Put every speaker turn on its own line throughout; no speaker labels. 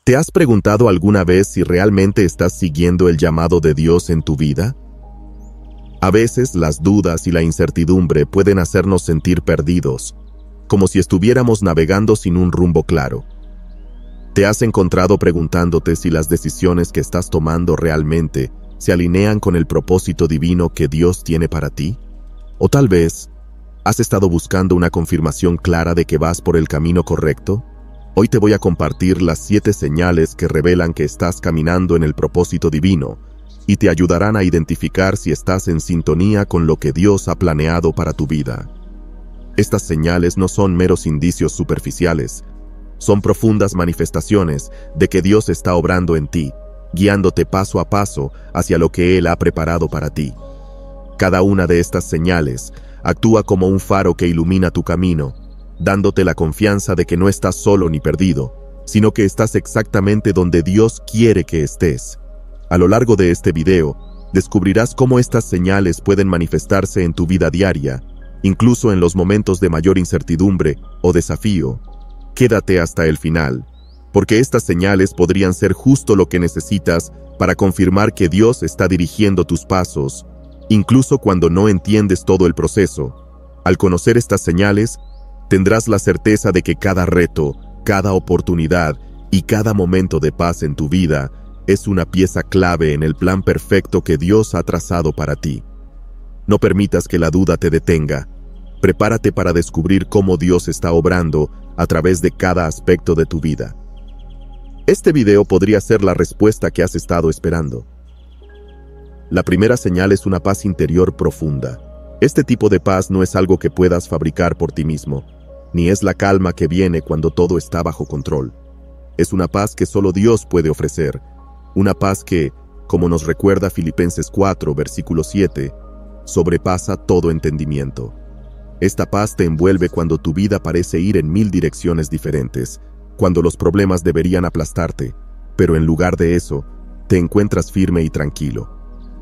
¿Te has preguntado alguna vez si realmente estás siguiendo el llamado de Dios en tu vida? A veces las dudas y la incertidumbre pueden hacernos sentir perdidos, como si estuviéramos navegando sin un rumbo claro. ¿Te has encontrado preguntándote si las decisiones que estás tomando realmente se alinean con el propósito divino que Dios tiene para ti? O tal vez, ¿has estado buscando una confirmación clara de que vas por el camino correcto? Hoy te voy a compartir las 7 señales que revelan que estás caminando en el propósito divino y te ayudarán a identificar si estás en sintonía con lo que Dios ha planeado para tu vida. Estas señales no son meros indicios superficiales, son profundas manifestaciones de que Dios está obrando en ti, guiándote paso a paso hacia lo que Él ha preparado para ti. Cada una de estas señales actúa como un faro que ilumina tu camino, dándote la confianza de que no estás solo ni perdido, sino que estás exactamente donde Dios quiere que estés. A lo largo de este video, descubrirás cómo estas señales pueden manifestarse en tu vida diaria, incluso en los momentos de mayor incertidumbre o desafío. Quédate hasta el final, porque estas señales podrían ser justo lo que necesitas para confirmar que Dios está dirigiendo tus pasos, incluso cuando no entiendes todo el proceso. Al conocer estas señales, tendrás la certeza de que cada reto, cada oportunidad y cada momento de paz en tu vida es una pieza clave en el plan perfecto que Dios ha trazado para ti. No permitas que la duda te detenga. Prepárate para descubrir cómo Dios está obrando a través de cada aspecto de tu vida. Este video podría ser la respuesta que has estado esperando. La primera señal es una paz interior profunda. Este tipo de paz no es algo que puedas fabricar por ti mismo, ni es la calma que viene cuando todo está bajo control. Es una paz que solo Dios puede ofrecer, una paz que, como nos recuerda Filipenses 4, versículo 7, sobrepasa todo entendimiento. Esta paz te envuelve cuando tu vida parece ir en 1000 direcciones diferentes, cuando los problemas deberían aplastarte, pero en lugar de eso, te encuentras firme y tranquilo.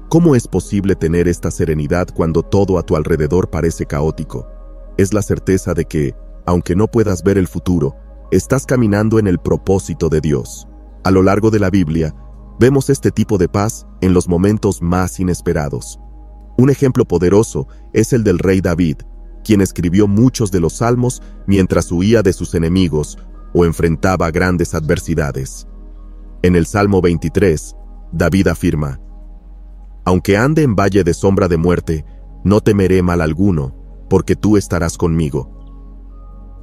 ¿Cómo es posible tener esta serenidad cuando todo a tu alrededor parece caótico? Es la certeza de que, aunque no puedas ver el futuro, estás caminando en el propósito de Dios. A lo largo de la Biblia, vemos este tipo de paz en los momentos más inesperados. Un ejemplo poderoso es el del rey David, quien escribió muchos de los salmos mientras huía de sus enemigos o enfrentaba grandes adversidades. En el Salmo 23, David afirma: «Aunque ande en valle de sombra de muerte, no temeré mal alguno, porque tú estarás conmigo».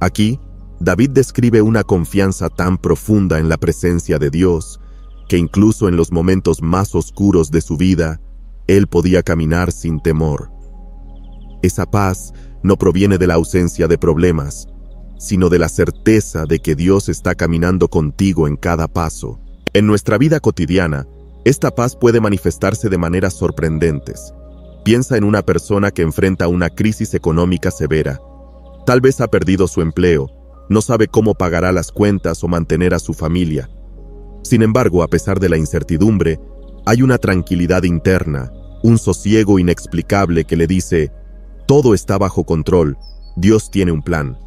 Aquí, David describe una confianza tan profunda en la presencia de Dios, que incluso en los momentos más oscuros de su vida, él podía caminar sin temor. Esa paz no proviene de la ausencia de problemas, sino de la certeza de que Dios está caminando contigo en cada paso. En nuestra vida cotidiana, esta paz puede manifestarse de maneras sorprendentes. Piensa en una persona que enfrenta una crisis económica severa. Tal vez ha perdido su empleo, no sabe cómo pagará las cuentas o mantener a su familia. Sin embargo, a pesar de la incertidumbre, hay una tranquilidad interna, un sosiego inexplicable que le dice: todo está bajo control, Dios tiene un plan.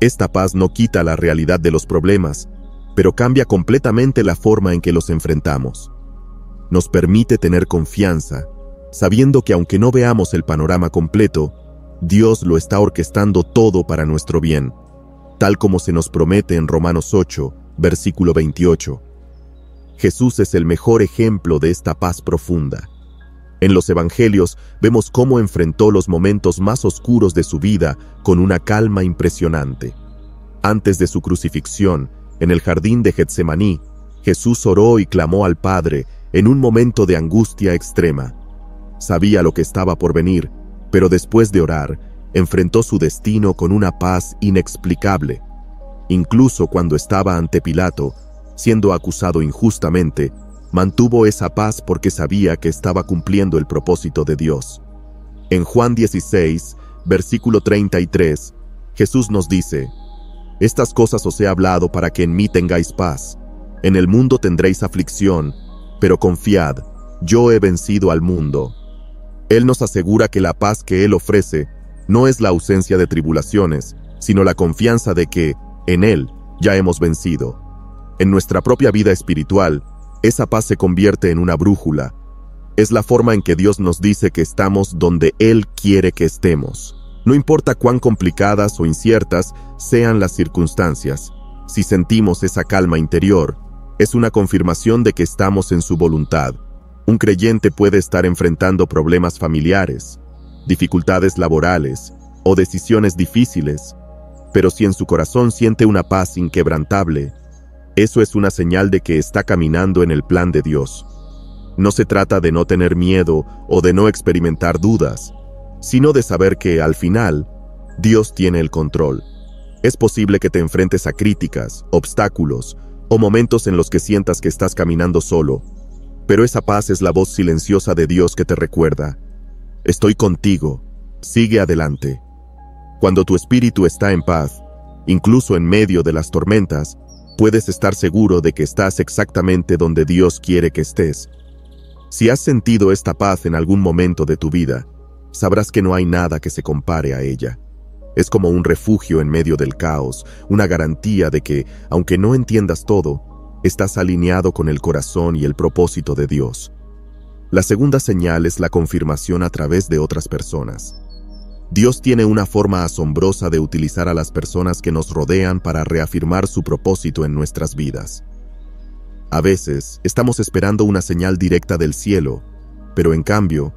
Esta paz no quita la realidad de los problemas, pero cambia completamente la forma en que los enfrentamos. Nos permite tener confianza, sabiendo que aunque no veamos el panorama completo, Dios lo está orquestando todo para nuestro bien, tal como se nos promete en Romanos 8, versículo 28. Jesús es el mejor ejemplo de esta paz profunda. En los evangelios vemos cómo enfrentó los momentos más oscuros de su vida con una calma impresionante. Antes de su crucifixión, en el jardín de Getsemaní, Jesús oró y clamó al Padre en un momento de angustia extrema. Sabía lo que estaba por venir, pero después de orar, enfrentó su destino con una paz inexplicable. Incluso cuando estaba ante Pilato, siendo acusado injustamente, mantuvo esa paz porque sabía que estaba cumpliendo el propósito de Dios. En Juan 16, versículo 33, Jesús nos dice: «Estas cosas os he hablado para que en mí tengáis paz. En el mundo tendréis aflicción, pero confiad, yo he vencido al mundo». Él nos asegura que la paz que Él ofrece no es la ausencia de tribulaciones, sino la confianza de que, en Él, ya hemos vencido. En nuestra propia vida espiritual, esa paz se convierte en una brújula. Es la forma en que Dios nos dice que estamos donde Él quiere que estemos. No importa cuán complicadas o inciertas sean las circunstancias, si sentimos esa calma interior, es una confirmación de que estamos en su voluntad. Un creyente puede estar enfrentando problemas familiares, dificultades laborales o decisiones difíciles, pero si en su corazón siente una paz inquebrantable, eso es una señal de que está caminando en el plan de Dios. No se trata de no tener miedo o de no experimentar dudas, sino de saber que, al final, Dios tiene el control. Es posible que te enfrentes a críticas, obstáculos o momentos en los que sientas que estás caminando solo, pero esa paz es la voz silenciosa de Dios que te recuerda: estoy contigo, sigue adelante. Cuando tu espíritu está en paz, incluso en medio de las tormentas, puedes estar seguro de que estás exactamente donde Dios quiere que estés. Si has sentido esta paz en algún momento de tu vida, sabrás que no hay nada que se compare a ella. Es como un refugio en medio del caos, una garantía de que, aunque no entiendas todo, estás alineado con el corazón y el propósito de Dios. La segunda señal es la confirmación a través de otras personas. Dios tiene una forma asombrosa de utilizar a las personas que nos rodean para reafirmar su propósito en nuestras vidas. A veces, estamos esperando una señal directa del cielo, pero en cambio,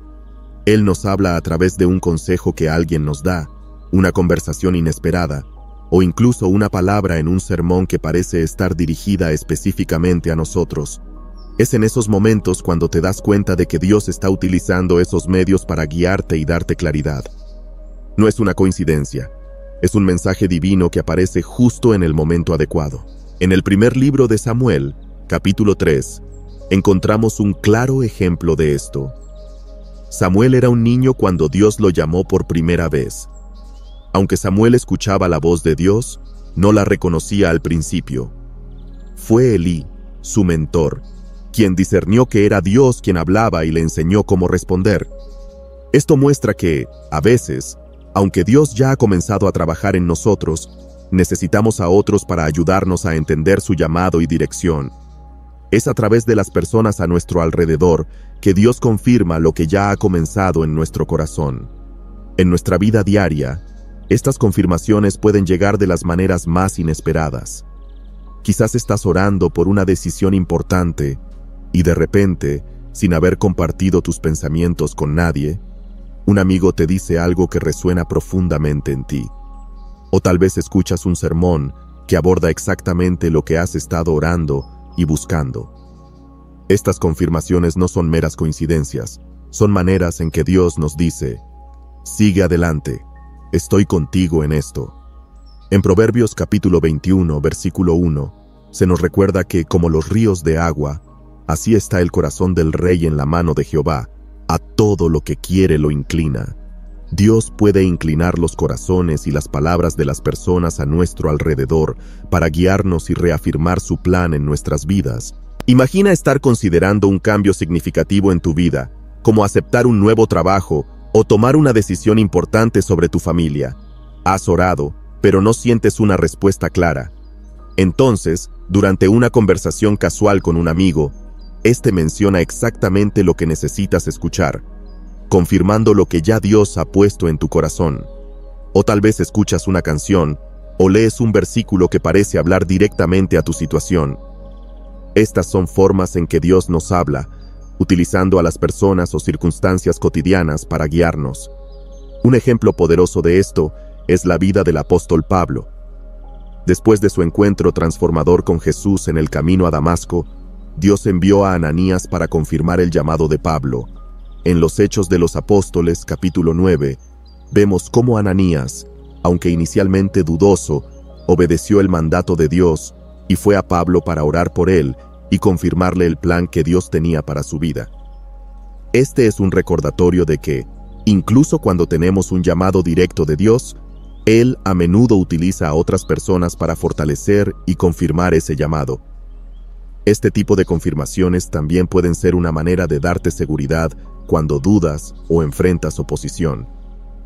Él nos habla a través de un consejo que alguien nos da, una conversación inesperada, o incluso una palabra en un sermón que parece estar dirigida específicamente a nosotros. Es en esos momentos cuando te das cuenta de que Dios está utilizando esos medios para guiarte y darte claridad. No es una coincidencia, es un mensaje divino que aparece justo en el momento adecuado. En el primer libro de Samuel, capítulo 3, encontramos un claro ejemplo de esto. Samuel era un niño cuando Dios lo llamó por primera vez. Aunque Samuel escuchaba la voz de Dios, no la reconocía al principio. Fue Elí, su mentor, quien discernió que era Dios quien hablaba y le enseñó cómo responder. Esto muestra que, a veces, aunque Dios ya ha comenzado a trabajar en nosotros, necesitamos a otros para ayudarnos a entender su llamado y dirección. Es a través de las personas a nuestro alrededor que Dios confirma lo que ya ha comenzado en nuestro corazón. En nuestra vida diaria, estas confirmaciones pueden llegar de las maneras más inesperadas. Quizás estás orando por una decisión importante y de repente, sin haber compartido tus pensamientos con nadie, un amigo te dice algo que resuena profundamente en ti. O tal vez escuchas un sermón que aborda exactamente lo que has estado orando y buscando. Estas confirmaciones no son meras coincidencias, son maneras en que Dios nos dice: sigue adelante, estoy contigo en esto. En Proverbios capítulo 21, versículo 1, se nos recuerda que, como los ríos de agua, así está el corazón del rey en la mano de Jehová, a todo lo que quiere lo inclina. Dios puede inclinar los corazones y las palabras de las personas a nuestro alrededor para guiarnos y reafirmar su plan en nuestras vidas. Imagina estar considerando un cambio significativo en tu vida, como aceptar un nuevo trabajo o tomar una decisión importante sobre tu familia. Has orado, pero no sientes una respuesta clara. Entonces, durante una conversación casual con un amigo, este menciona exactamente lo que necesitas escuchar, confirmando lo que ya Dios ha puesto en tu corazón. O tal vez escuchas una canción o lees un versículo que parece hablar directamente a tu situación. Estas son formas en que Dios nos habla, utilizando a las personas o circunstancias cotidianas para guiarnos. Un ejemplo poderoso de esto es la vida del apóstol Pablo. Después de su encuentro transformador con Jesús en el camino a Damasco, Dios envió a Ananías para confirmar el llamado de Pablo. En los Hechos de los Apóstoles, capítulo 9, vemos cómo Ananías, aunque inicialmente dudoso, obedeció el mandato de Dios y fue a Pablo para orar por él y confirmarle el plan que Dios tenía para su vida. Este es un recordatorio de que, incluso cuando tenemos un llamado directo de Dios, Él a menudo utiliza a otras personas para fortalecer y confirmar ese llamado. Este tipo de confirmaciones también pueden ser una manera de darte seguridad cuando dudas o enfrentas oposición.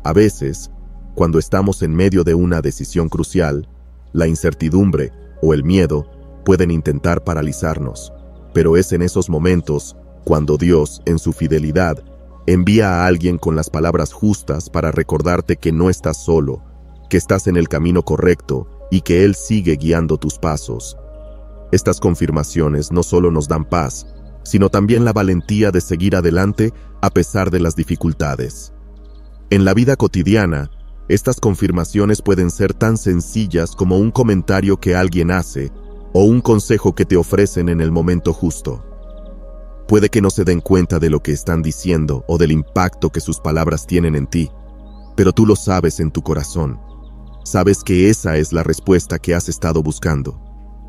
A veces, cuando estamos en medio de una decisión crucial, la incertidumbre o el miedo pueden intentar paralizarnos, pero es en esos momentos cuando Dios, en su fidelidad, envía a alguien con las palabras justas para recordarte que no estás solo, que estás en el camino correcto y que Él sigue guiando tus pasos. Estas confirmaciones no solo nos dan paz, sino también la valentía de seguir adelante a pesar de las dificultades. En la vida cotidiana, estas confirmaciones pueden ser tan sencillas como un comentario que alguien hace o un consejo que te ofrecen en el momento justo. Puede que no se den cuenta de lo que están diciendo o del impacto que sus palabras tienen en ti, pero tú lo sabes en tu corazón. Sabes que esa es la respuesta que has estado buscando,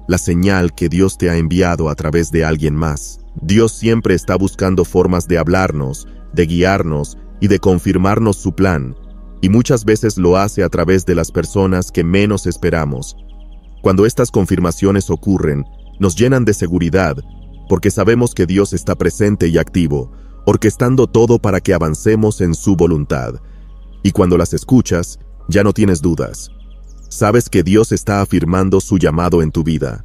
la señal que Dios te ha enviado a través de alguien más. Dios siempre está buscando formas de hablarnos, de guiarnos y de confirmarnos su plan, y muchas veces lo hace a través de las personas que menos esperamos. Cuando estas confirmaciones ocurren, nos llenan de seguridad, porque sabemos que Dios está presente y activo, orquestando todo para que avancemos en su voluntad. Y cuando las escuchas, ya no tienes dudas. Sabes que Dios está afirmando su llamado en tu vida.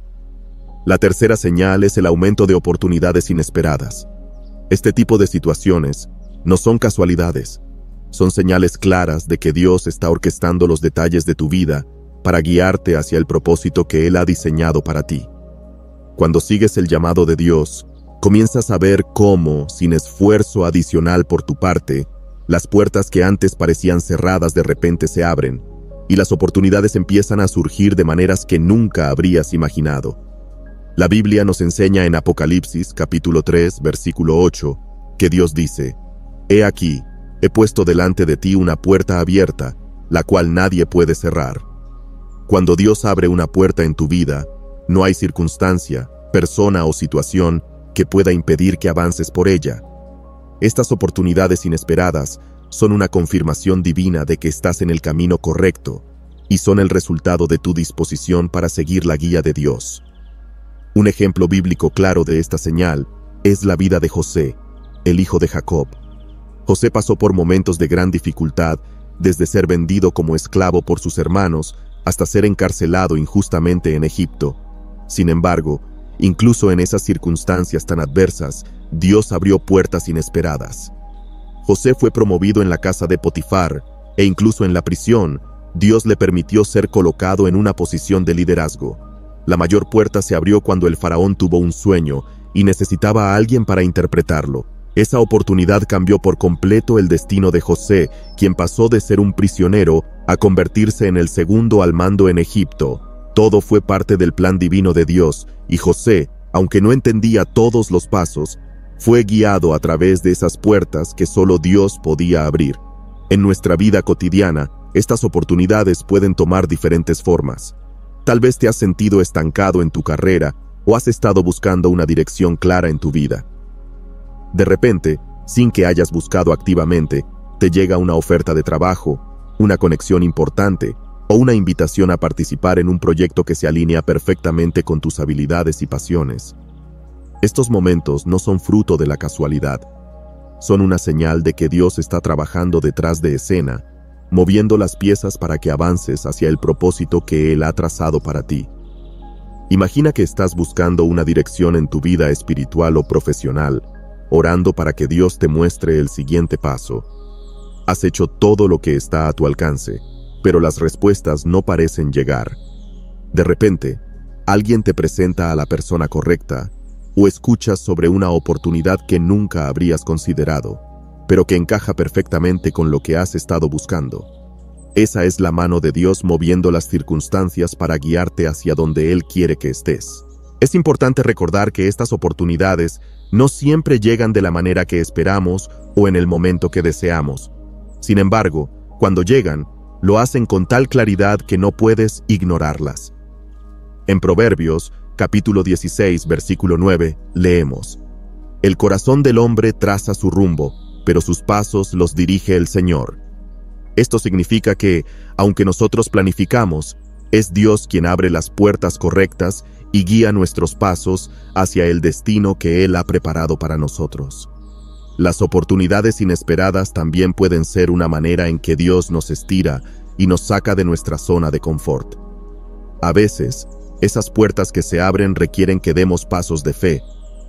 La tercera señal es el aumento de oportunidades inesperadas. Este tipo de situaciones no son casualidades, son señales claras de que Dios está orquestando los detalles de tu vida para guiarte hacia el propósito que Él ha diseñado para ti. Cuando sigues el llamado de Dios, comienzas a ver cómo, sin esfuerzo adicional por tu parte, las puertas que antes parecían cerradas de repente se abren, y las oportunidades empiezan a surgir de maneras que nunca habrías imaginado. La Biblia nos enseña en Apocalipsis, capítulo 3, versículo 8, que Dios dice: «He aquí, he puesto delante de ti una puerta abierta, la cual nadie puede cerrar». Cuando Dios abre una puerta en tu vida, no hay circunstancia, persona o situación que pueda impedir que avances por ella. Estas oportunidades inesperadas son una confirmación divina de que estás en el camino correcto y son el resultado de tu disposición para seguir la guía de Dios. Un ejemplo bíblico claro de esta señal es la vida de José, el hijo de Jacob. José pasó por momentos de gran dificultad, desde ser vendido como esclavo por sus hermanos hasta ser encarcelado injustamente en Egipto. Sin embargo, incluso en esas circunstancias tan adversas, Dios abrió puertas inesperadas. José fue promovido en la casa de Potifar, e incluso en la prisión, Dios le permitió ser colocado en una posición de liderazgo. La mayor puerta se abrió cuando el faraón tuvo un sueño y necesitaba a alguien para interpretarlo. Esa oportunidad cambió por completo el destino de José, quien pasó de ser un prisionero a convertirse en el segundo al mando en Egipto. Todo fue parte del plan divino de Dios, y José, aunque no entendía todos los pasos, fue guiado a través de esas puertas que solo Dios podía abrir. En nuestra vida cotidiana, estas oportunidades pueden tomar diferentes formas. Tal vez te has sentido estancado en tu carrera o has estado buscando una dirección clara en tu vida. De repente, sin que hayas buscado activamente, te llega una oferta de trabajo, una conexión importante o una invitación a participar en un proyecto que se alinea perfectamente con tus habilidades y pasiones. Estos momentos no son fruto de la casualidad. Son una señal de que Dios está trabajando detrás de escena, moviendo las piezas para que avances hacia el propósito que Él ha trazado para ti. Imagina que estás buscando una dirección en tu vida espiritual o profesional, orando para que Dios te muestre el siguiente paso. Has hecho todo lo que está a tu alcance, pero las respuestas no parecen llegar. De repente, alguien te presenta a la persona correcta, o escuchas sobre una oportunidad que nunca habrías considerado, pero que encaja perfectamente con lo que has estado buscando. Esa es la mano de Dios moviendo las circunstancias para guiarte hacia donde Él quiere que estés. Es importante recordar que estas oportunidades no siempre llegan de la manera que esperamos o en el momento que deseamos. Sin embargo, cuando llegan, lo hacen con tal claridad que no puedes ignorarlas. En Proverbios, capítulo 16, versículo 9, leemos: «El corazón del hombre traza su rumbo, pero sus pasos los dirige el Señor». Esto significa que, aunque nosotros planificamos, es Dios quien abre las puertas correctas y guía nuestros pasos hacia el destino que Él ha preparado para nosotros. Las oportunidades inesperadas también pueden ser una manera en que Dios nos estira y nos saca de nuestra zona de confort. A veces, Esas puertas que se abren requieren que demos pasos de fe,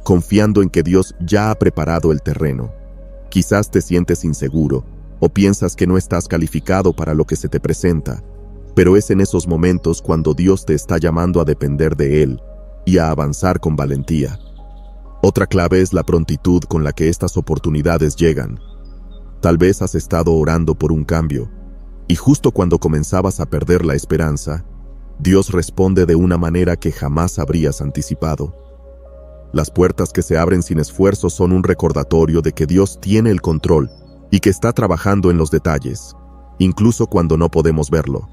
confiando en que Dios ya ha preparado el terreno. Quizás te sientes inseguro o piensas que no estás calificado para lo que se te presenta, pero es en esos momentos cuando Dios te está llamando a depender de Él y a avanzar con valentía. Otra clave es la prontitud con la que estas oportunidades llegan. Tal vez has estado orando por un cambio, y justo cuando comenzabas a perder la esperanza, Dios responde de una manera que jamás habrías anticipado. Las puertas que se abren sin esfuerzo son un recordatorio de que Dios tiene el control y que está trabajando en los detalles, incluso cuando no podemos verlo.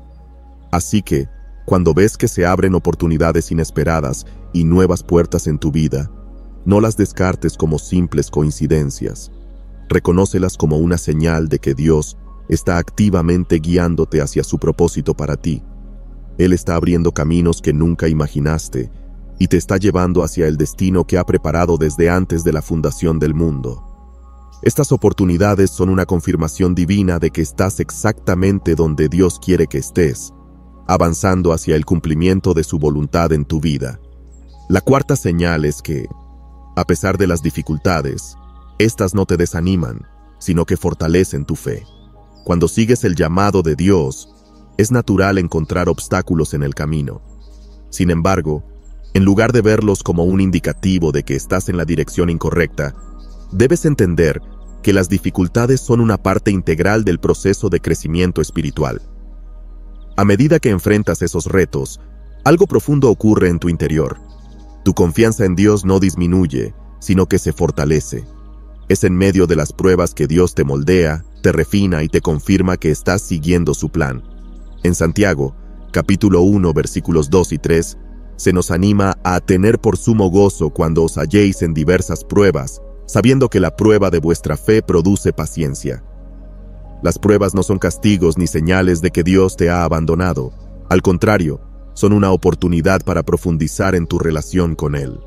Así que, cuando ves que se abren oportunidades inesperadas y nuevas puertas en tu vida, no las descartes como simples coincidencias. Reconócelas como una señal de que Dios está activamente guiándote hacia su propósito para ti. Él está abriendo caminos que nunca imaginaste y te está llevando hacia el destino que ha preparado desde antes de la fundación del mundo. Estas oportunidades son una confirmación divina de que estás exactamente donde Dios quiere que estés, avanzando hacia el cumplimiento de su voluntad en tu vida. La cuarta señal es que, a pesar de las dificultades, estas no te desaniman, sino que fortalecen tu fe. Cuando sigues el llamado de Dios, es natural encontrar obstáculos en el camino. Sin embargo, en lugar de verlos como un indicativo de que estás en la dirección incorrecta, debes entender que las dificultades son una parte integral del proceso de crecimiento espiritual. A medida que enfrentas esos retos, algo profundo ocurre en tu interior. Tu confianza en Dios no disminuye, sino que se fortalece. Es en medio de las pruebas que Dios te moldea, te refina y te confirma que estás siguiendo su plan. En Santiago, capítulo 1, versículos 2 y 3, se nos anima a tener por sumo gozo cuando os halléis en diversas pruebas, sabiendo que la prueba de vuestra fe produce paciencia. Las pruebas no son castigos ni señales de que Dios te ha abandonado. Al contrario, son una oportunidad para profundizar en tu relación con Él.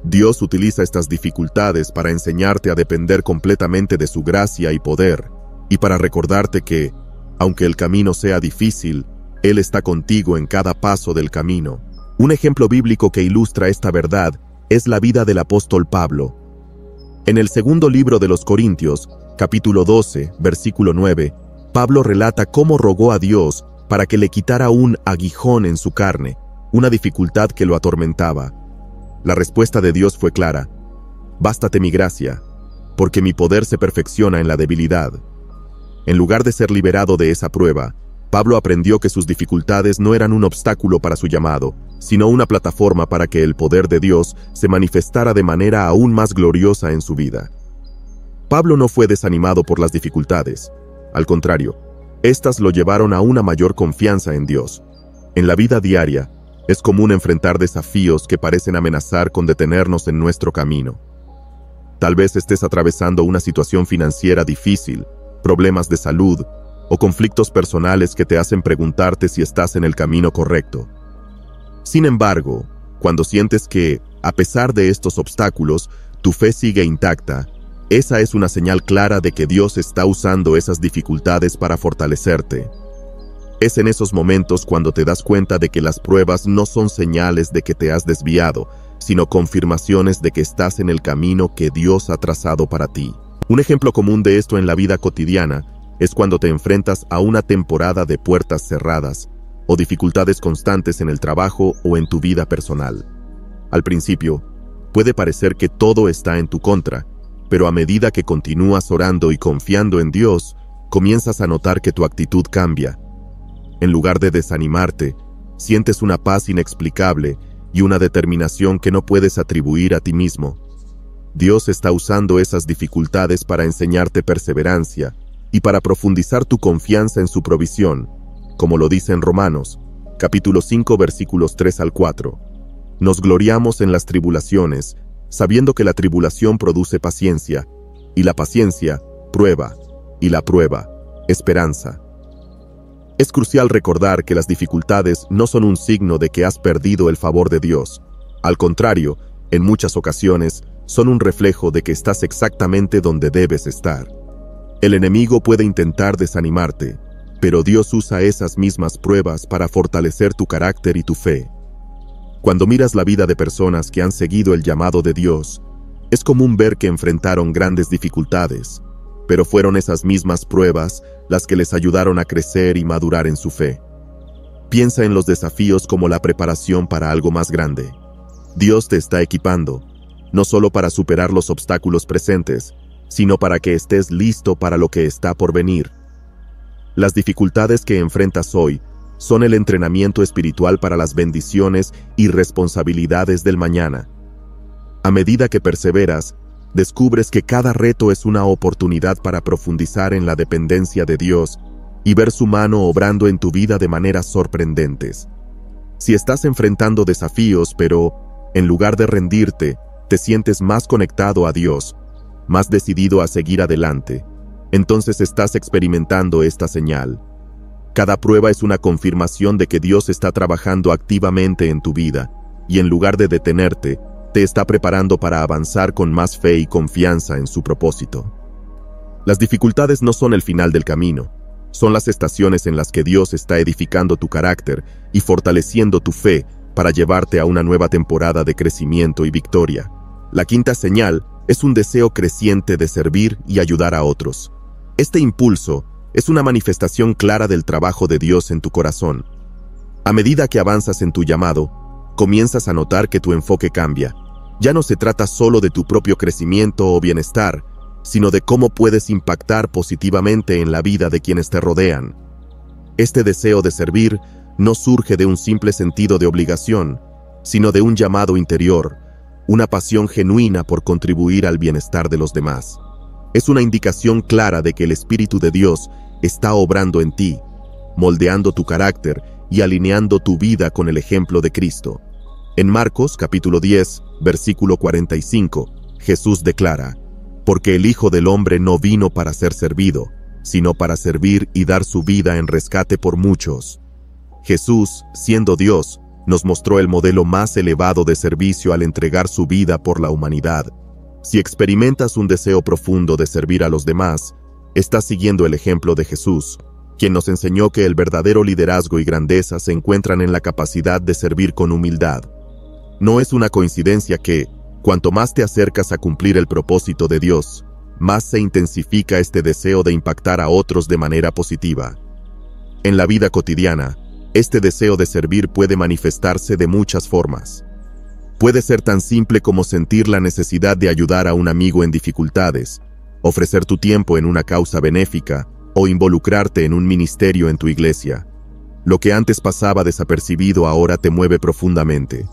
Dios utiliza estas dificultades para enseñarte a depender completamente de su gracia y poder, y para recordarte que, aunque el camino sea difícil, Él está contigo en cada paso del camino. Un ejemplo bíblico que ilustra esta verdad es la vida del apóstol Pablo. En el segundo libro de los Corintios, capítulo 12, versículo 9, Pablo relata cómo rogó a Dios para que le quitara un aguijón en su carne, una dificultad que lo atormentaba. La respuesta de Dios fue clara: «Bástate mi gracia, porque mi poder se perfecciona en la debilidad». En lugar de ser liberado de esa prueba, Pablo aprendió que sus dificultades no eran un obstáculo para su llamado, sino una plataforma para que el poder de Dios se manifestara de manera aún más gloriosa en su vida. Pablo no fue desanimado por las dificultades. Al contrario, estas lo llevaron a una mayor confianza en Dios. En la vida diaria, es común enfrentar desafíos que parecen amenazar con detenernos en nuestro camino. Tal vez estés atravesando una situación financiera difícil, problemas de salud o conflictos personales que te hacen preguntarte si estás en el camino correcto. Sin embargo, cuando sientes que, a pesar de estos obstáculos, tu fe sigue intacta, esa es una señal clara de que Dios está usando esas dificultades para fortalecerte. Es en esos momentos cuando te das cuenta de que las pruebas no son señales de que te has desviado, sino confirmaciones de que estás en el camino que Dios ha trazado para ti. Un ejemplo común de esto en la vida cotidiana es cuando te enfrentas a una temporada de puertas cerradas o dificultades constantes en el trabajo o en tu vida personal. Al principio, puede parecer que todo está en tu contra, pero a medida que continúas orando y confiando en Dios, comienzas a notar que tu actitud cambia. En lugar de desanimarte, sientes una paz inexplicable y una determinación que no puedes atribuir a ti mismo. Dios está usando esas dificultades para enseñarte perseverancia y para profundizar tu confianza en su provisión, como lo dice en Romanos, capítulo 5, versículos 3 al 4. Nos gloriamos en las tribulaciones, sabiendo que la tribulación produce paciencia, y la paciencia, prueba, y la prueba, esperanza. Es crucial recordar que las dificultades no son un signo de que has perdido el favor de Dios. Al contrario, en muchas ocasiones, son un reflejo de que estás exactamente donde debes estar. El enemigo puede intentar desanimarte, pero Dios usa esas mismas pruebas para fortalecer tu carácter y tu fe. Cuando miras la vida de personas que han seguido el llamado de Dios, es común ver que enfrentaron grandes dificultades, pero fueron esas mismas pruebas las que les ayudaron a crecer y madurar en su fe. Piensa en los desafíos como la preparación para algo más grande. Dios te está equipando, no solo para superar los obstáculos presentes, sino para que estés listo para lo que está por venir. Las dificultades que enfrentas hoy son el entrenamiento espiritual para las bendiciones y responsabilidades del mañana. A medida que perseveras, descubres que cada reto es una oportunidad para profundizar en la dependencia de Dios y ver su mano obrando en tu vida de maneras sorprendentes. Si estás enfrentando desafíos, pero, en lugar de rendirte, te sientes más conectado a Dios, más decidido a seguir adelante, entonces estás experimentando esta señal. Cada prueba es una confirmación de que Dios está trabajando activamente en tu vida, y en lugar de detenerte, te está preparando para avanzar con más fe y confianza en su propósito. Las dificultades no son el final del camino, son las estaciones en las que Dios está edificando tu carácter y fortaleciendo tu fe para llevarte a una nueva temporada de crecimiento y victoria. La quinta señal es un deseo creciente de servir y ayudar a otros. Este impulso es una manifestación clara del trabajo de Dios en tu corazón. A medida que avanzas en tu llamado, comienzas a notar que tu enfoque cambia. Ya no se trata solo de tu propio crecimiento o bienestar, sino de cómo puedes impactar positivamente en la vida de quienes te rodean. Este deseo de servir no surge de un simple sentido de obligación, sino de un llamado interior, una pasión genuina por contribuir al bienestar de los demás. Es una indicación clara de que el Espíritu de Dios está obrando en ti, moldeando tu carácter y alineando tu vida con el ejemplo de Cristo. En Marcos capítulo 10, versículo 45, Jesús declara: «Porque el Hijo del Hombre no vino para ser servido, sino para servir y dar su vida en rescate por muchos». Jesús, siendo Dios, nos mostró el modelo más elevado de servicio al entregar su vida por la humanidad. Si experimentas un deseo profundo de servir a los demás, estás siguiendo el ejemplo de Jesús, quien nos enseñó que el verdadero liderazgo y grandeza se encuentran en la capacidad de servir con humildad. No es una coincidencia que, cuanto más te acercas a cumplir el propósito de Dios, más se intensifica este deseo de impactar a otros de manera positiva. En la vida cotidiana, este deseo de servir puede manifestarse de muchas formas. Puede ser tan simple como sentir la necesidad de ayudar a un amigo en dificultades, ofrecer tu tiempo en una causa benéfica o involucrarte en un ministerio en tu iglesia. Lo que antes pasaba desapercibido ahora te mueve profundamente.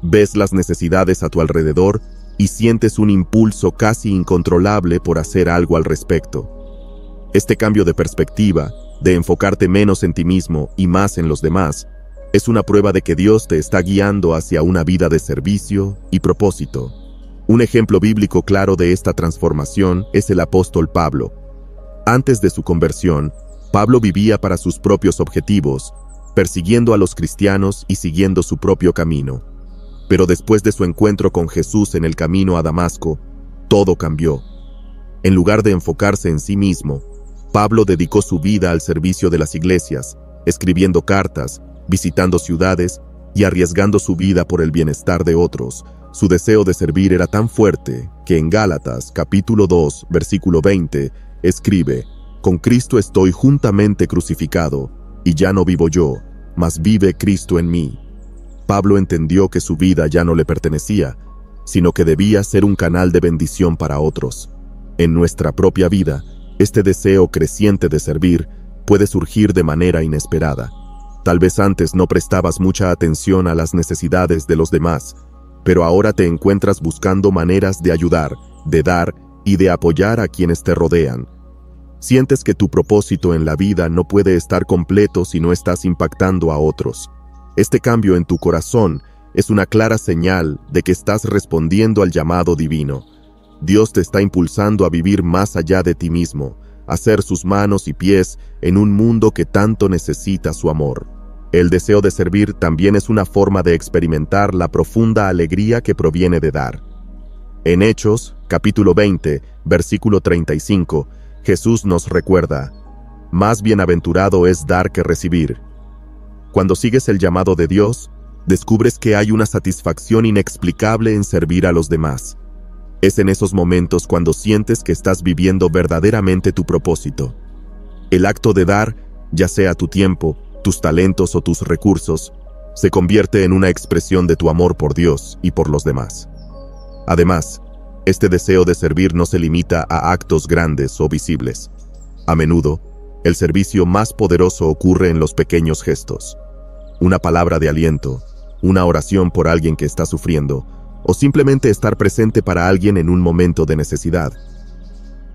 Ves las necesidades a tu alrededor y sientes un impulso casi incontrolable por hacer algo al respecto. Este cambio de perspectiva, de enfocarte menos en ti mismo y más en los demás, es una prueba de que Dios te está guiando hacia una vida de servicio y propósito. Un ejemplo bíblico claro de esta transformación es el apóstol Pablo. Antes de su conversión, Pablo vivía para sus propios objetivos, persiguiendo a los cristianos y siguiendo su propio camino. Pero después de su encuentro con Jesús en el camino a Damasco, todo cambió. En lugar de enfocarse en sí mismo, Pablo dedicó su vida al servicio de las iglesias, escribiendo cartas, visitando ciudades y arriesgando su vida por el bienestar de otros. Su deseo de servir era tan fuerte que en Gálatas, capítulo 2, versículo 20, escribe: «Con Cristo estoy juntamente crucificado, y ya no vivo yo, mas vive Cristo en mí». Pablo entendió que su vida ya no le pertenecía, sino que debía ser un canal de bendición para otros. En nuestra propia vida, este deseo creciente de servir puede surgir de manera inesperada. Tal vez antes no prestabas mucha atención a las necesidades de los demás, pero ahora te encuentras buscando maneras de ayudar, de dar y de apoyar a quienes te rodean. Sientes que tu propósito en la vida no puede estar completo si no estás impactando a otros. Este cambio en tu corazón es una clara señal de que estás respondiendo al llamado divino. Dios te está impulsando a vivir más allá de ti mismo, a ser sus manos y pies en un mundo que tanto necesita su amor. El deseo de servir también es una forma de experimentar la profunda alegría que proviene de dar. En Hechos, capítulo 20, versículo 35, Jesús nos recuerda: «Más bienaventurado es dar que recibir». Cuando sigues el llamado de Dios, descubres que hay una satisfacción inexplicable en servir a los demás. Es en esos momentos cuando sientes que estás viviendo verdaderamente tu propósito. El acto de dar, ya sea tu tiempo, tus talentos o tus recursos, se convierte en una expresión de tu amor por Dios y por los demás. Además, este deseo de servir no se limita a actos grandes o visibles. A menudo, el servicio más poderoso ocurre en los pequeños gestos. Una palabra de aliento, una oración por alguien que está sufriendo, o simplemente estar presente para alguien en un momento de necesidad.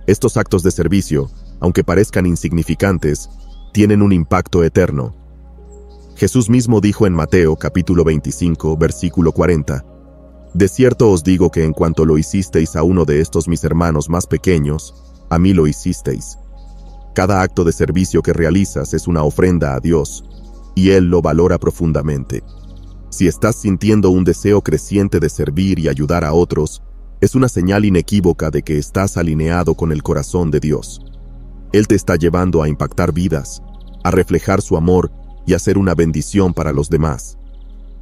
Estos actos de servicio, aunque parezcan insignificantes, tienen un impacto eterno. Jesús mismo dijo en Mateo capítulo 25, versículo 40, «De cierto os digo que en cuanto lo hicisteis a uno de estos mis hermanos más pequeños, a mí lo hicisteis». Cada acto de servicio que realizas es una ofrenda a Dios, y Él lo valora profundamente. Si estás sintiendo un deseo creciente de servir y ayudar a otros, es una señal inequívoca de que estás alineado con el corazón de Dios. Él te está llevando a impactar vidas, a reflejar su amor y a ser una bendición para los demás.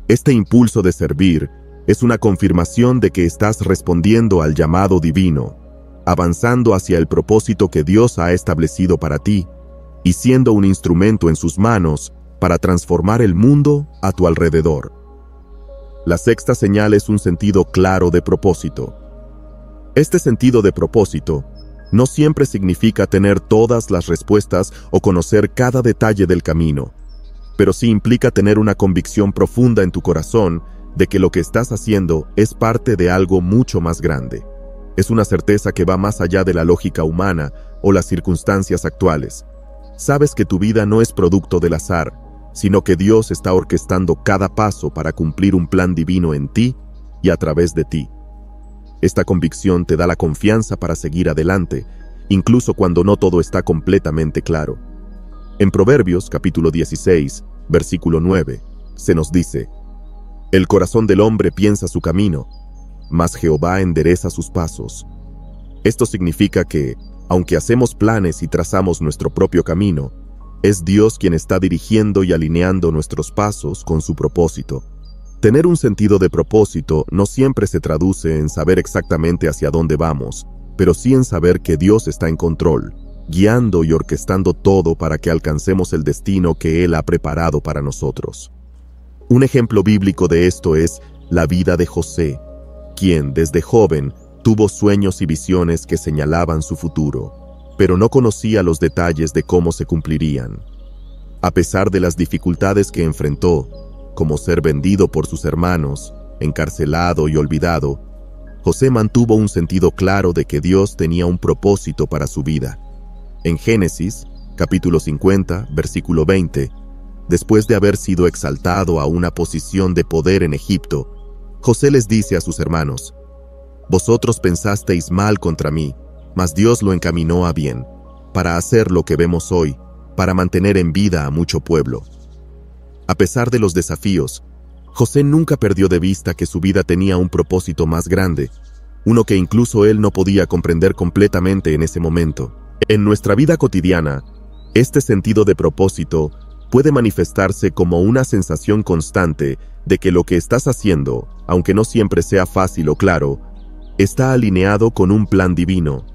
Este impulso de servir es una confirmación de que estás respondiendo al llamado divino, avanzando hacia el propósito que Dios ha establecido para ti y siendo un instrumento en sus manos para transformar el mundo a tu alrededor. La sexta señal es un sentido claro de propósito. Este sentido de propósito no siempre significa tener todas las respuestas o conocer cada detalle del camino, pero sí implica tener una convicción profunda en tu corazón de que lo que estás haciendo es parte de algo mucho más grande. Es una certeza que va más allá de la lógica humana o las circunstancias actuales. Sabes que tu vida no es producto del azar, sino que Dios está orquestando cada paso para cumplir un plan divino en ti y a través de ti. Esta convicción te da la confianza para seguir adelante, incluso cuando no todo está completamente claro. En Proverbios capítulo 16, versículo 9, se nos dice: «El corazón del hombre piensa su camino, mas Jehová endereza sus pasos». Esto significa que, aunque hacemos planes y trazamos nuestro propio camino, es Dios quien está dirigiendo y alineando nuestros pasos con su propósito. Tener un sentido de propósito no siempre se traduce en saber exactamente hacia dónde vamos, pero sí en saber que Dios está en control, guiando y orquestando todo para que alcancemos el destino que Él ha preparado para nosotros. Un ejemplo bíblico de esto es la vida de José, quien desde joven tuvo sueños y visiones que señalaban su futuro, pero no conocía los detalles de cómo se cumplirían. A pesar de las dificultades que enfrentó, como ser vendido por sus hermanos, encarcelado y olvidado, José mantuvo un sentido claro de que Dios tenía un propósito para su vida. En Génesis, capítulo 50, versículo 20, después de haber sido exaltado a una posición de poder en Egipto, José les dice a sus hermanos: «Vosotros pensasteis mal contra mí, mas Dios lo encaminó a bien, para hacer lo que vemos hoy, para mantener en vida a mucho pueblo». A pesar de los desafíos, José nunca perdió de vista que su vida tenía un propósito más grande, uno que incluso él no podía comprender completamente en ese momento. En nuestra vida cotidiana, este sentido de propósito puede manifestarse como una sensación constante de que lo que estás haciendo, aunque no siempre sea fácil o claro, está alineado con un plan divino.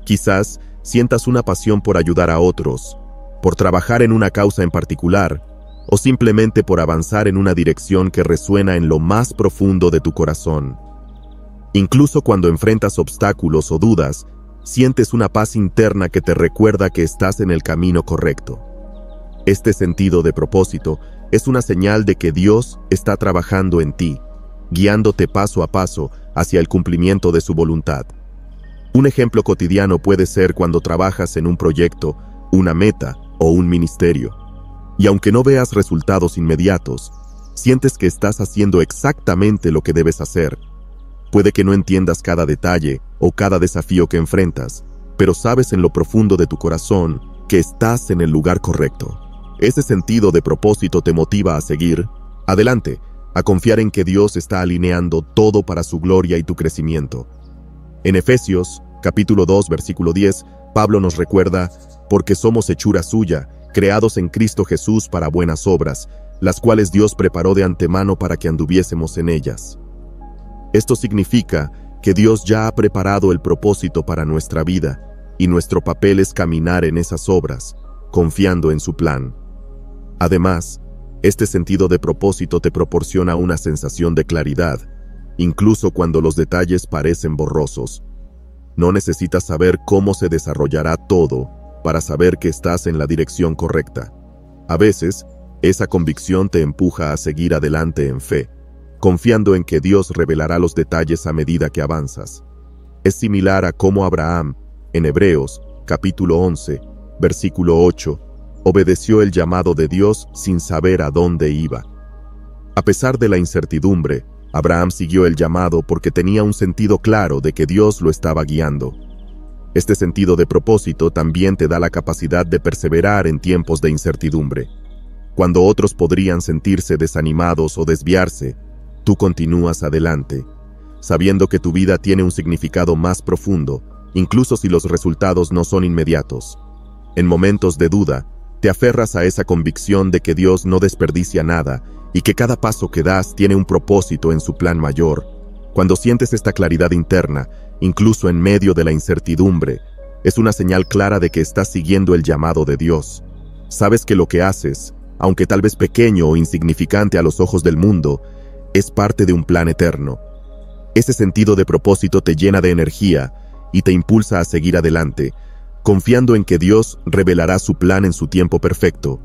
Quizás sientas una pasión por ayudar a otros, por trabajar en una causa en particular, o simplemente por avanzar en una dirección que resuena en lo más profundo de tu corazón. Incluso cuando enfrentas obstáculos o dudas, sientes una paz interna que te recuerda que estás en el camino correcto. Este sentido de propósito es una señal de que Dios está trabajando en ti, guiándote paso a paso hacia el cumplimiento de su voluntad. Un ejemplo cotidiano puede ser cuando trabajas en un proyecto, una meta o un ministerio. Y aunque no veas resultados inmediatos, sientes que estás haciendo exactamente lo que debes hacer. Puede que no entiendas cada detalle o cada desafío que enfrentas, pero sabes en lo profundo de tu corazón que estás en el lugar correcto. Ese sentido de propósito te motiva a seguir adelante, a confiar en que Dios está alineando todo para su gloria y tu crecimiento. En Efesios, capítulo 2, versículo 10, Pablo nos recuerda: «Porque somos hechura suya, creados en Cristo Jesús para buenas obras, las cuales Dios preparó de antemano para que anduviésemos en ellas. Esto significa que Dios ya ha preparado el propósito para nuestra vida, y nuestro papel es caminar en esas obras, confiando en su plan. Además, este sentido de propósito te proporciona una sensación de claridad, incluso cuando los detalles parecen borrosos. No necesitas saber cómo se desarrollará todo para saber que estás en la dirección correcta. A veces, esa convicción te empuja a seguir adelante en fe, confiando en que Dios revelará los detalles a medida que avanzas. Es similar a cómo Abraham, en Hebreos, capítulo 11, versículo 8, obedeció el llamado de Dios sin saber a dónde iba. A pesar de la incertidumbre, Abraham siguió el llamado porque tenía un sentido claro de que Dios lo estaba guiando. Este sentido de propósito también te da la capacidad de perseverar en tiempos de incertidumbre. Cuando otros podrían sentirse desanimados o desviarse, tú continúas adelante, sabiendo que tu vida tiene un significado más profundo, incluso si los resultados no son inmediatos. En momentos de duda, te aferras a esa convicción de que Dios no desperdicia nada y que cada paso que das tiene un propósito en su plan mayor. Cuando sientes esta claridad interna, incluso en medio de la incertidumbre, es una señal clara de que estás siguiendo el llamado de Dios. Sabes que lo que haces, aunque tal vez pequeño o insignificante a los ojos del mundo, es parte de un plan eterno. Ese sentido de propósito te llena de energía y te impulsa a seguir adelante, confiando en que Dios revelará su plan en su tiempo perfecto.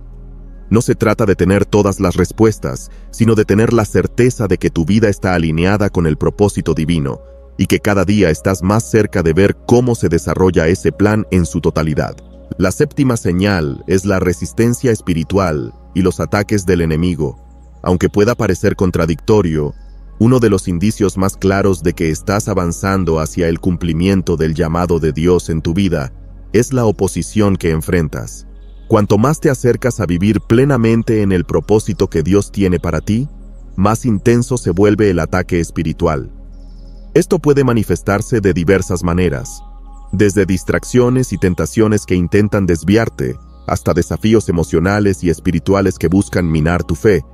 No se trata de tener todas las respuestas, sino de tener la certeza de que tu vida está alineada con el propósito divino y que cada día estás más cerca de ver cómo se desarrolla ese plan en su totalidad. La séptima señal es la resistencia espiritual y los ataques del enemigo. Aunque pueda parecer contradictorio, uno de los indicios más claros de que estás avanzando hacia el cumplimiento del llamado de Dios en tu vida es la oposición que enfrentas. Cuanto más te acercas a vivir plenamente en el propósito que Dios tiene para ti, más intenso se vuelve el ataque espiritual. Esto puede manifestarse de diversas maneras, desde distracciones y tentaciones que intentan desviarte, hasta desafíos emocionales y espirituales que buscan minar tu fe.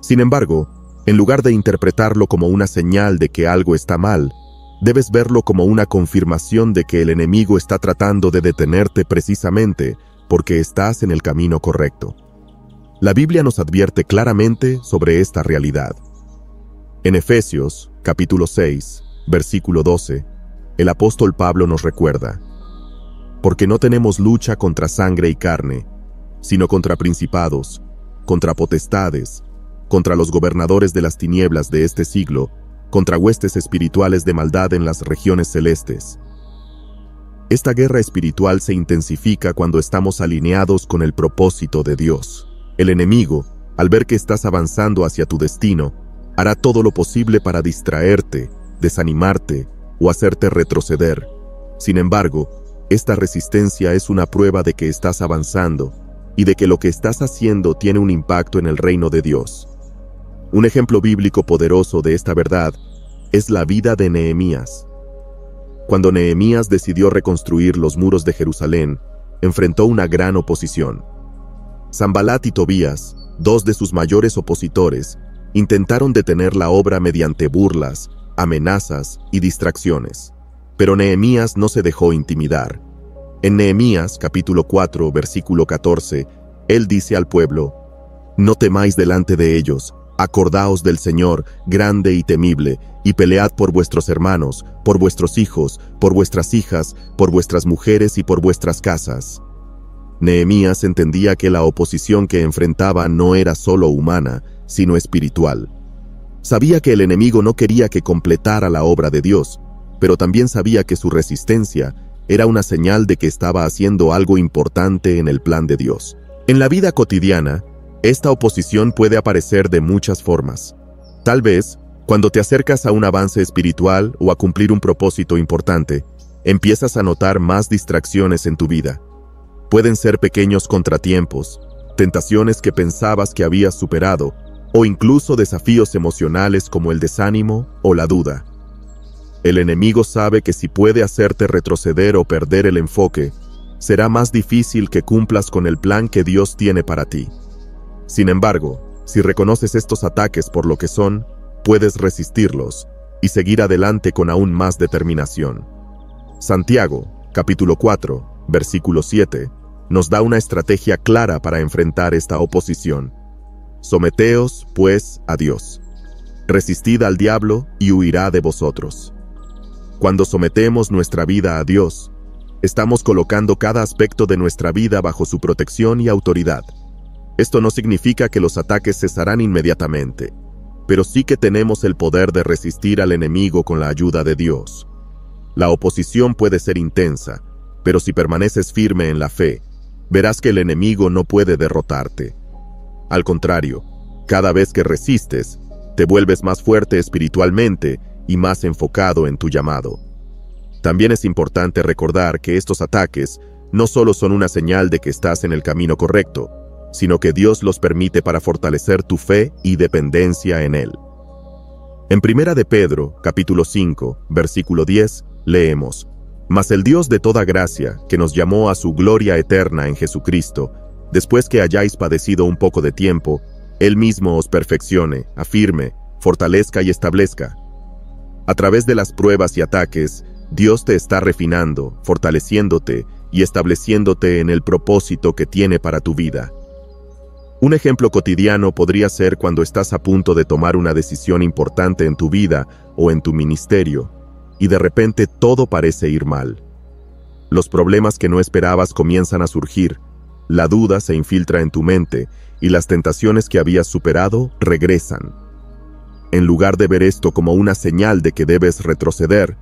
Sin embargo, en lugar de interpretarlo como una señal de que algo está mal, debes verlo como una confirmación de que el enemigo está tratando de detenerte precisamente porque estás en el camino correcto. La Biblia nos advierte claramente sobre esta realidad. En Efesios, capítulo 6, versículo 12, el apóstol Pablo nos recuerda: porque no tenemos lucha contra sangre y carne, sino contra principados, contra potestades, contra los gobernadores de las tinieblas de este siglo, contra huestes espirituales de maldad en las regiones celestes. Esta guerra espiritual se intensifica cuando estamos alineados con el propósito de Dios. El enemigo, al ver que estás avanzando hacia tu destino, hará todo lo posible para distraerte, desanimarte o hacerte retroceder. Sin embargo, esta resistencia es una prueba de que estás avanzando y de que lo que estás haciendo tiene un impacto en el reino de Dios. Un ejemplo bíblico poderoso de esta verdad es la vida de Nehemías. Cuando Nehemías decidió reconstruir los muros de Jerusalén, enfrentó una gran oposición. Sanbalat y Tobías, dos de sus mayores opositores, intentaron detener la obra mediante burlas, amenazas y distracciones. Pero Nehemías no se dejó intimidar. En Nehemías, capítulo 4, versículo 14, él dice al pueblo: no temáis delante de ellos, acordaos del Señor, grande y temible, y pelead por vuestros hermanos, por vuestros hijos, por vuestras hijas, por vuestras mujeres y por vuestras casas. Nehemías entendía que la oposición que enfrentaba no era solo humana, sino espiritual. Sabía que el enemigo no quería que completara la obra de Dios, pero también sabía que su resistencia era una señal de que estaba haciendo algo importante en el plan de Dios. En la vida cotidiana, esta oposición puede aparecer de muchas formas. Tal vez, cuando te acercas a un avance espiritual o a cumplir un propósito importante, empiezas a notar más distracciones en tu vida. Pueden ser pequeños contratiempos, tentaciones que pensabas que habías superado, o incluso desafíos emocionales como el desánimo o la duda. El enemigo sabe que si puede hacerte retroceder o perder el enfoque, será más difícil que cumplas con el plan que Dios tiene para ti. Sin embargo, Si reconoces estos ataques por lo que son, puedes resistirlos y seguir adelante con aún más determinación. Santiago, capítulo 4, versículo 7, nos da una estrategia clara para enfrentar esta oposición. Someteos, pues, a Dios. Resistid al diablo y huirá de vosotros. Cuando sometemos nuestra vida a Dios, estamos colocando cada aspecto de nuestra vida bajo su protección y autoridad. Esto no significa que los ataques cesarán inmediatamente, pero sí que tenemos el poder de resistir al enemigo con la ayuda de Dios. La oposición puede ser intensa, pero si permaneces firme en la fe, verás que el enemigo no puede derrotarte. Al contrario, cada vez que resistes, te vuelves más fuerte espiritualmente y más enfocado en tu llamado. También es importante recordar que estos ataques no solo son una señal de que estás en el camino correcto, sino que Dios los permite para fortalecer tu fe y dependencia en Él. En 1 de Pedro, capítulo 5, versículo 10, leemos: «Mas el Dios de toda gracia, que nos llamó a su gloria eterna en Jesucristo, después que hayáis padecido un poco de tiempo, Él mismo os perfeccione, afirme, fortalezca y establezca». A través de las pruebas y ataques, Dios te está refinando, fortaleciéndote y estableciéndote en el propósito que tiene para tu vida. Un ejemplo cotidiano podría ser cuando estás a punto de tomar una decisión importante en tu vida o en tu ministerio, y de repente todo parece ir mal. Los problemas que no esperabas comienzan a surgir, la duda se infiltra en tu mente y las tentaciones que habías superado regresan. En lugar de ver esto como una señal de que debes retroceder,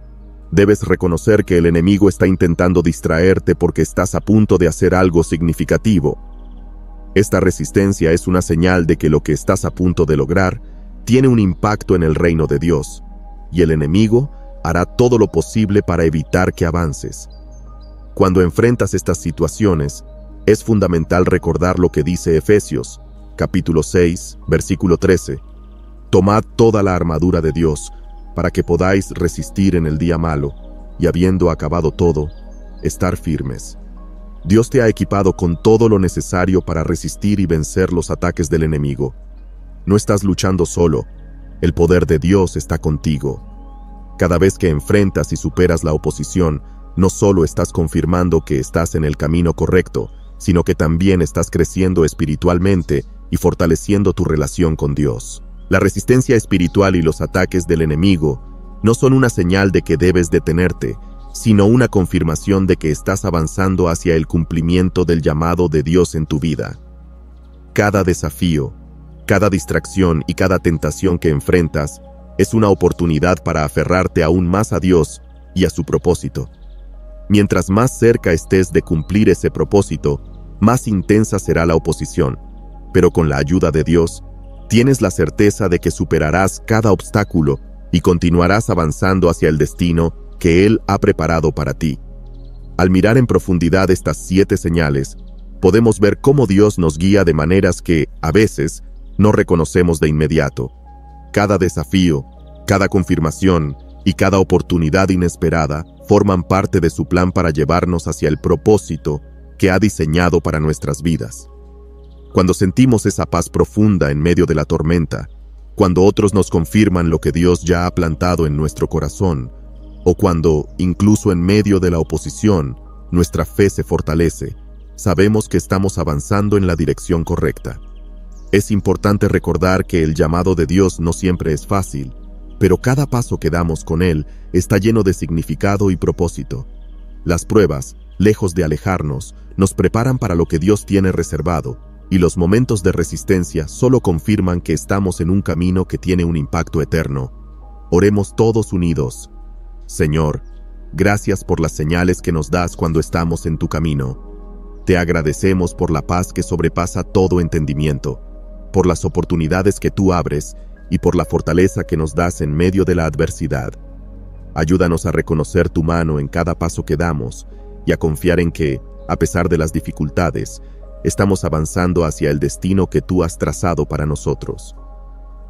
debes reconocer que el enemigo está intentando distraerte porque estás a punto de hacer algo significativo. Esta resistencia es una señal de que lo que estás a punto de lograr tiene un impacto en el reino de Dios, y el enemigo hará todo lo posible para evitar que avances. Cuando enfrentas estas situaciones, es fundamental recordar lo que dice Efesios, capítulo 6, versículo 13. «Tomad toda la armadura de Dios, para que podáis resistir en el día malo, y habiendo acabado todo, estar firmes». Dios te ha equipado con todo lo necesario para resistir y vencer los ataques del enemigo. No estás luchando solo, el poder de Dios está contigo. Cada vez que enfrentas y superas la oposición, no solo estás confirmando que estás en el camino correcto, sino que también estás creciendo espiritualmente y fortaleciendo tu relación con Dios. La resistencia espiritual y los ataques del enemigo no son una señal de que debes detenerte, sino una confirmación de que estás avanzando hacia el cumplimiento del llamado de Dios en tu vida. Cada desafío, cada distracción y cada tentación que enfrentas es una oportunidad para aferrarte aún más a Dios y a su propósito. Mientras más cerca estés de cumplir ese propósito, más intensa será la oposición, pero con la ayuda de Dios, tienes la certeza de que superarás cada obstáculo y continuarás avanzando hacia el destino que Él ha preparado para ti. Al mirar en profundidad estas 7 señales, podemos ver cómo Dios nos guía de maneras que, a veces, no reconocemos de inmediato. Cada desafío, cada confirmación y cada oportunidad inesperada forman parte de su plan para llevarnos hacia el propósito que ha diseñado para nuestras vidas. Cuando sentimos esa paz profunda en medio de la tormenta, cuando otros nos confirman lo que Dios ya ha plantado en nuestro corazón, o cuando, incluso en medio de la oposición, nuestra fe se fortalece, sabemos que estamos avanzando en la dirección correcta. Es importante recordar que el llamado de Dios no siempre es fácil, pero cada paso que damos con Él está lleno de significado y propósito. Las pruebas, lejos de alejarnos, nos preparan para lo que Dios tiene reservado, y los momentos de resistencia solo confirman que estamos en un camino que tiene un impacto eterno. Oremos todos unidos. Señor, gracias por las señales que nos das cuando estamos en tu camino. Te agradecemos por la paz que sobrepasa todo entendimiento, por las oportunidades que tú abres y por la fortaleza que nos das en medio de la adversidad. Ayúdanos a reconocer tu mano en cada paso que damos y a confiar en que, a pesar de las dificultades, estamos avanzando hacia el destino que tú has trazado para nosotros.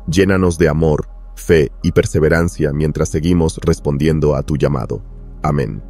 Llénanos de amor, fe y perseverancia mientras seguimos respondiendo a tu llamado. Amén.